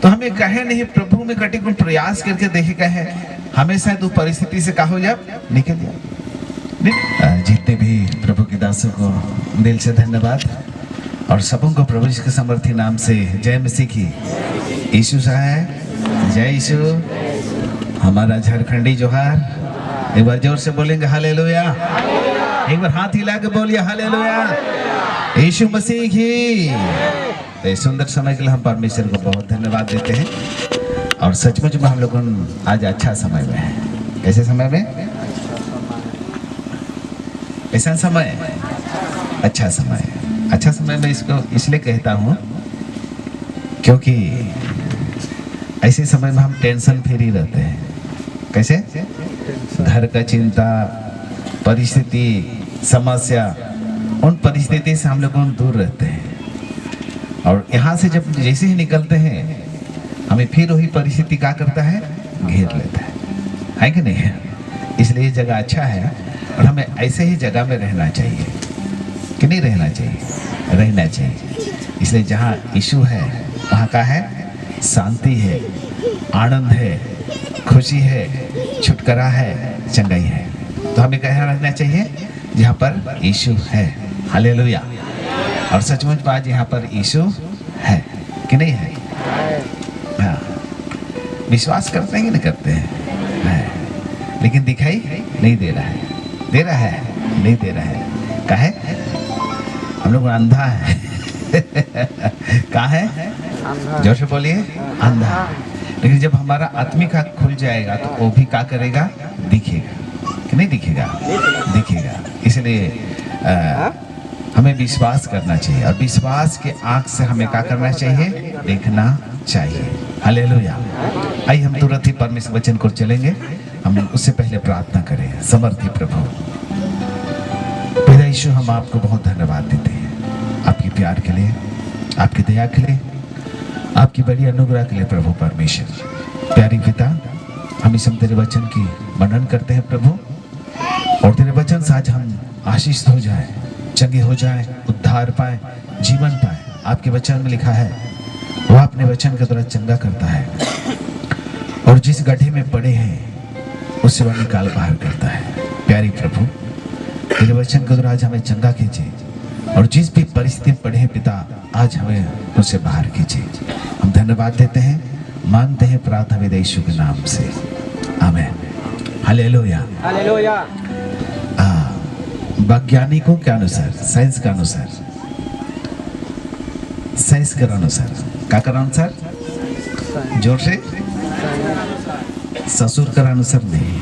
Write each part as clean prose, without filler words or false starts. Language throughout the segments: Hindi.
तो हमें कहे नहीं प्रभु में कटी गुण प्रयास करके देखे कहे हमेशा तो परिस्थिति से कहो जब निकल जाओ। जितने भी प्रभु के दासों को दिल से धन्यवाद और सबों को प्रभु जी के समर्थी नाम से जय मसीह की। यीशु साहब जय यीशु। हमारा झारखंडी जोहार एक बार जोर से बोलेंगे हालेलुया। एक बार हाथ हिला के बोलिए हालेलुया। यीशु मसीह की। तो सुंदर समय के लिए हम परमेश्वर को बहुत धन्यवाद देते हैं और सचमुच में हम लोगों आज अच्छा समय में है। कैसे समय में? कैसा समय? अच्छा समय। अच्छा समय में इसको इसलिए कहता हूँ क्योंकि ऐसे समय में हम टेंशन फ्री रहते हैं। कैसे? घर का चिंता, परिस्थिति, समस्या, उन परिस्थिति से हम लोग दूर रहते हैं और यहाँ से जब जैसे ही निकलते हैं हमें फिर वही परिस्थिति क्या करता है? घेर लेता है कि नहीं? इसलिए ये जगह अच्छा है और हमें ऐसे ही जगह में रहना चाहिए कि नहीं रहना चाहिए? रहना चाहिए। इसलिए जहाँ यीशु है वहाँ का है शांति है, आनंद है, खुशी है, छुटकारा है, चंगाई है। तो हमें कहाँ रहना चाहिए? जहाँ पर यीशु है। हालेलुया। और सचमुच बात यहाँ पर यीशु है कि नहीं है? हाँ। विश्वास करते हैं कि नहीं करते हैं? है। लेकिन दिखाई नहीं दे रहा है। दे रहा है? नहीं दे रहा है। कहाँ है? हम लोग अंधा है। कहाँ है? जोर से बोलिए अंधा। लेकिन जब हमारा आत्मिक आँख खुल जाएगा तो वो भी क्या करेगा? दिखेगा कि नहीं दिखेगा? दिखेगा। इसलिए हमें विश्वास करना चाहिए और विश्वास के आँख से हमें क्या करना चाहिए? देखना चाहिए। हालेलुया। आइए हम तुरंत ही परमेश्वर वचन को चलेंगे। हम उससे पहले प्रार्थना करें। समर्थी प्रभु पिता यीशु, हम आपको बहुत धन्यवाद देते हैं आपके प्यार के लिए, आपकी दया के लिए, आपकी बड़ी अनुग्रह के लिए प्रभु परमेश्वर। प्यारी पिता, हम इस तेरे वचन की मनन करते हैं प्रभु और तेरे वचन से आज हम आशीष हो जाए, चंगे हो जाए, उद्धार पाए, जीवन पाए। आपके वचन में लिखा है वो अपने वचन के द्वारा चंगा करता है और जिस गड्ढे में पड़े हैं उससे वह निकाल बाहर करता है। प्यारी प्रभु, तेरे वचन के द्वारा आज हमें चंगा कीजिए और जिस भी परिस्थिति में पड़े हैं पिता, आज हमें उससे बाहर कीजिए। हम धन्यवाद देते हैं, मांगते हैं प्रार्थना विद यीशु के नाम से, आमीन। हालेलुया। हालेलुया। वैज्ञानिकों के अनुसार, साइंस के अनुसार, साइंस के अनुसार, क्या कर अनुसार? जोर से। ससुर का अनुसार नहीं।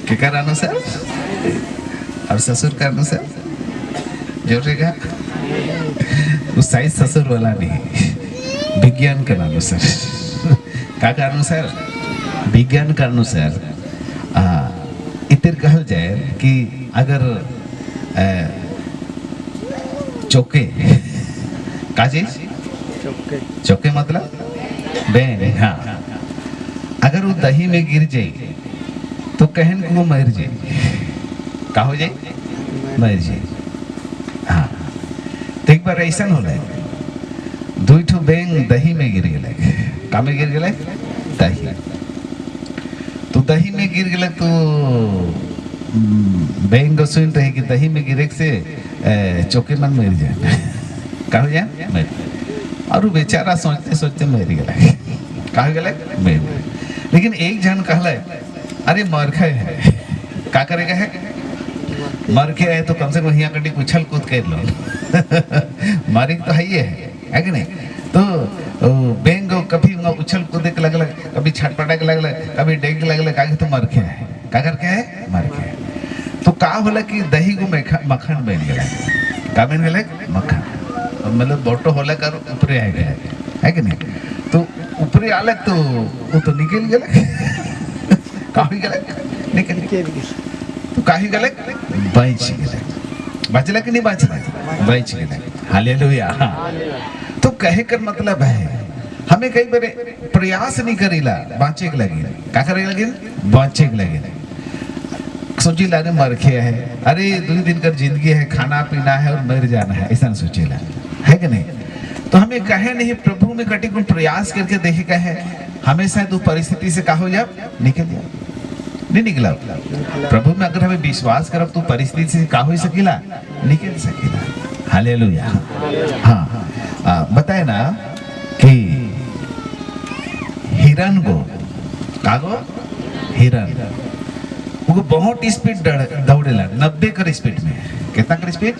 क्या कर अनुसार? और ससुर का अनुसार? जोर से क्या? वो साइंस ससुर वाला नहीं, विज्ञान के अनुसार। क्या का अनुसार? विज्ञान के अनुसार इतर कहल जाए कि अगर चौके का चीज? चौके मतलब बेन। हाँ। अगर वो दही में गिर जाए तो कहन को वो मर जाए। का हो जाए? मर जाए। हाँ। तो एक बार ऐसा हो रहा है, दो ठो बेंग दही में गिर गए। का में गिर गए? दही। तो दही में गिर गए तो बेंग सुन रहे कि दही में गिरे से चौके मन मर जाए। का हो जाए? मर। और वो बेचारा सोचते सोचते मर गए। का हो गए? मर। लेकिन एक जन कहला, अरे मरखे है, का करेगा है? मरखे है तो कम से कम यहाँ कटी उछल कूद कर लो। मारे तो है कि नहीं? तो बेंग कभी उछल कूद के लगल, कभी छटपटा के लगल, कभी डेग लगल, का तो मरखे है। का करके है? मरखे है। तो का होला कि दही को मक्खन बन गया। का बन गया? मक्खन। मतलब बोटो होला कर ऊपरे आ गया है कि नहीं? तो ऊपरे आले तो वो तो निकल गए। काफी गए? निकल गए। तो काफी गए? बच गए। बचला कि नहीं बचला? बच गए। हालेलुया। तो कहे कर मतलब है हमें कई बार प्रयास नहीं करेला बाँचे के लगे। क्या करे लगे? बाँचे के लगे। सोची ला मर खे है, अरे 2 दिन का जिंदगी है, खाना पीना है और मर जाना है, ऐसा सोचेला। है कि नहीं? तो हमें कहे नहीं, प्रभु में कटी गुण प्रयास करके देखे कहे, हमेशा तू परिस्थिति से का हो जा निकल जा, नहीं निकला। प्रभु में अगर हमें विश्वास करब तो परिस्थिति से का हो सकेला, निकल सकेला। हालेलुया। हाँ, बताए ना कि हिरन को कागो हिरन वो बहुत स्पीड दौड़ेला, 90 कर स्पीड में। कितना कर स्पीड?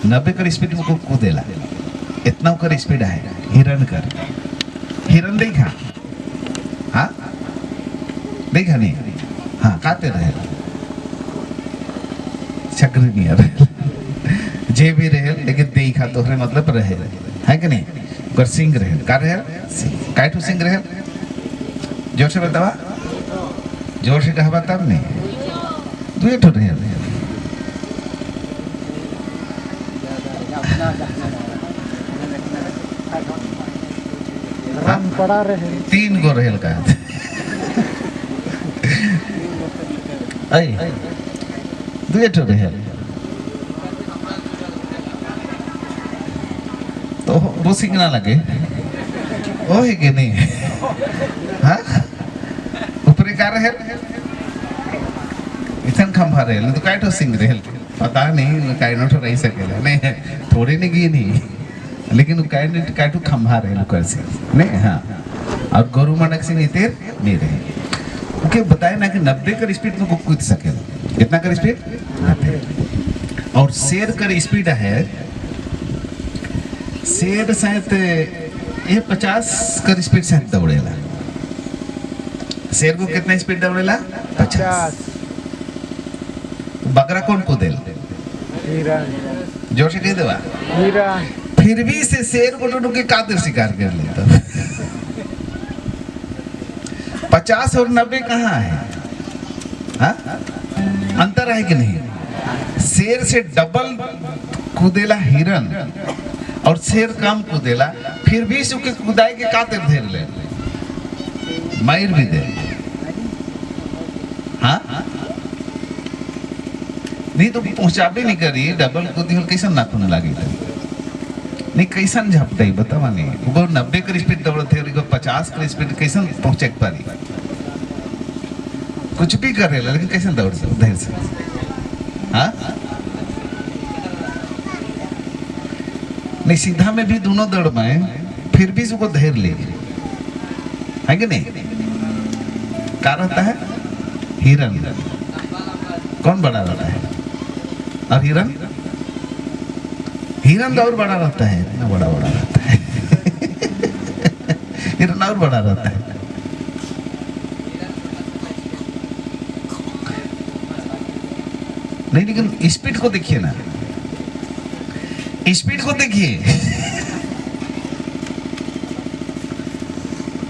90 कर स्पीड में कूदेला, इतना कर स्पीड है हिरन कर। हिरन देखा? हाँ देखा नहीं? हाँ काते रहे चक्र नियर जे भी रहे, लेकिन देखा तो मतलब रहे है कि नहीं? कर सिंह रहे का रहे काइटू सिंह रहे। जोर से बतावा, जोर से कहा तब नहीं तू ये ठो रहे। पड़ा रहे 3 गो रहेल का दुए ठो रहेल तो वो सिंह ना लगे ओ है कि नहीं? हाँ ऊपरे का रहेल इथन खंभा रहेल तो काइटो सिंह रहेल पता नहीं काइनो ठो रही सकेला नहीं, थोड़े नहीं गी नहीं, लेकिन काइटो खंभा रहेल कर से नहीं। हाँ और गोरु मनक सिंह इतेर नहीं रहे। ओके बताए ना कि 90 कर स्पीड में कूद सकेला। कितना कर स्पीड? 90। और शेर कर स्पीड है, शेर शायद ये 50 कर स्पीड से दौड़ेला। शेर को कितना स्पीड दौड़ेला? 50। बकरा कौन कूदेल? जोर से कह देवा। फिर भी से शेर को तो के कातिर शिकार कर लेता। 50 और 90 कहाँ है? हाँ अंतर है कि नहीं? शेर से डबल कूदेला हिरन और शेर कम कूदेला, फिर भी उसके कूदाई के कातिर धेर ले मायर भी दे। हाँ नहीं तो पहुंचाबे नहीं करी, डबल कूदी हो कैसन ना खून लागे नहीं, कैसन झपटे बतावा नहीं। वो 90 कर स्पीड दौड़ते हैं, 50 कर स्पीड कैसन पहुंचे पारी? कुछ भी करे लेकिन कैसे दौड़ से धैर्य से। हाँ नहीं सीधा में भी दोनों दौड़ में फिर भी उसको धैर्य ले है कि नहीं? क्या रहता है? हिरन कौन बड़ा रहता है? और हिरन हिरन और बड़ा रहता है, इतना बड़ा बड़ा रहता है हिरन और बड़ा रहता है। नहीं लेकिन स्पीड को देखिए ना, स्पीड को देखिए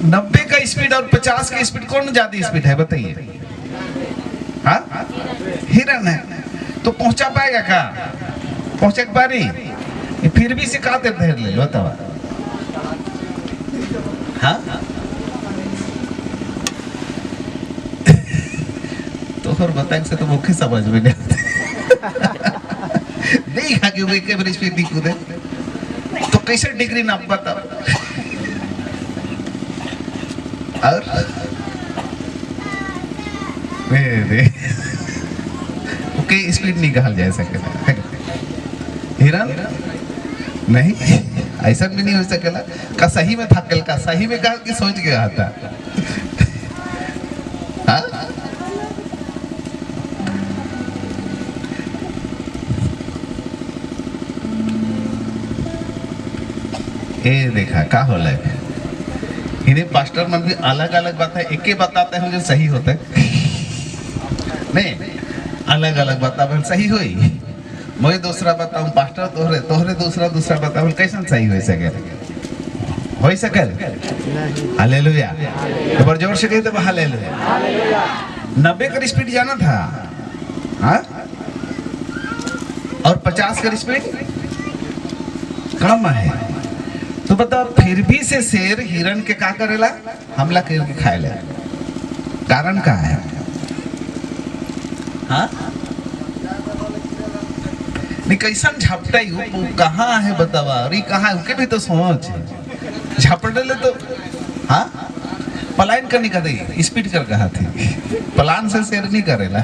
90 का स्पीड और 50 का स्पीड कौन ज्यादा स्पीड है बताइए? हाँ हिरन है तो पहुंचा पाएगा क्या? पहुंचे पारी? फिर भी से काते धैर ले बतावा। हाँ तो फिर बताएं से तो मुख्य समझ में नहीं आते नहीं खा के के बड़ी स्पीड नहीं कूदे तो कैसे डिग्री ना पता। और ओके स्पीड नहीं कहा जा सकेला। हिरन नहीं ऐसा भी नहीं हो सकेला का सही में थकल का सही में कहा कि सोच के आता। हाँ ये देखा का होला है इन्हें पास्टर मन भी अलग अलग बात है, एक ही बताते हैं जो सही होता है नहीं अलग अलग बताओ सही हुई, मैं दूसरा बताऊं पास्टर तोहरे तोहरे दूसरा बताओ कैसे सही हो सके? हालेलुया। एक बार जोर से कही तो हालेलुया। 90 का स्पीड जाना था हाँ और 50 का स्पीड कम है तो बताओ फिर भी से शेर हिरन के का करेला? हमला करके खाएला। कारण का है? हाँ नहीं कैसन झपटा ही वो कहाँ है बतावा, और ये कहाँ है उनके भी तो सोच झपटे ले तो हाँ पलायन करने का दे स्पीड कर कहा थी प्लान से शेयर नहीं करेला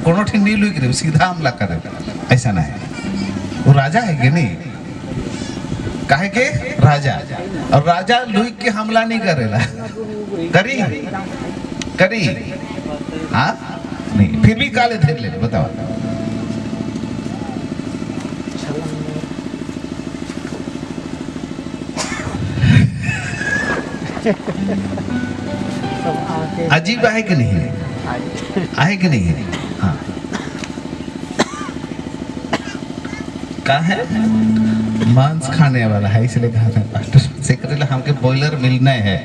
कोनो ठीक नहीं लुक रही सीधा हमला करेला, ऐसा ना है। वो राजा है कि नहीं, काहे के राजा, और राजा लुक के हमला नहीं करेला, करी करी हाँ नहीं, फिर भी काले थे ले बताओ। अजीब है कि नहीं है कि नहीं है हाँ का है मांस खाने वाला है इसलिए कहा था पास्टर से करेला हमके बॉयलर मिलना है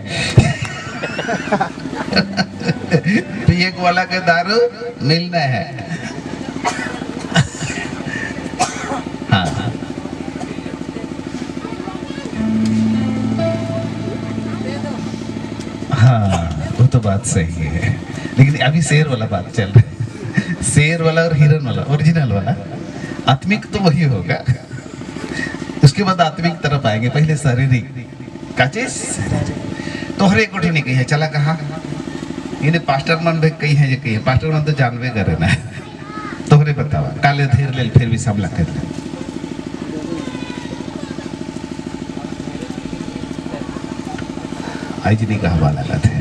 पिए वाला के दारू मिलना है हाँ हाँ वो तो बात सही है, लेकिन अभी शेर वाला बात चल रहा है, शेर वाला और हिरन वाला ओरिजिनल वाला आत्मिक तो वही होगा, उसके बाद आत्मिक तरफ आएंगे, पहले शारीरिक का चीज तो हर एक कोठी नहीं कही है चला कहा इन्हें पास्टर मन भी कही है, ये कही है पास्टर मन तो जानवे करे ना तोहरे बतावा काले धीर ले फिर भी सामला कर ले आज नहीं कहा वाला थे।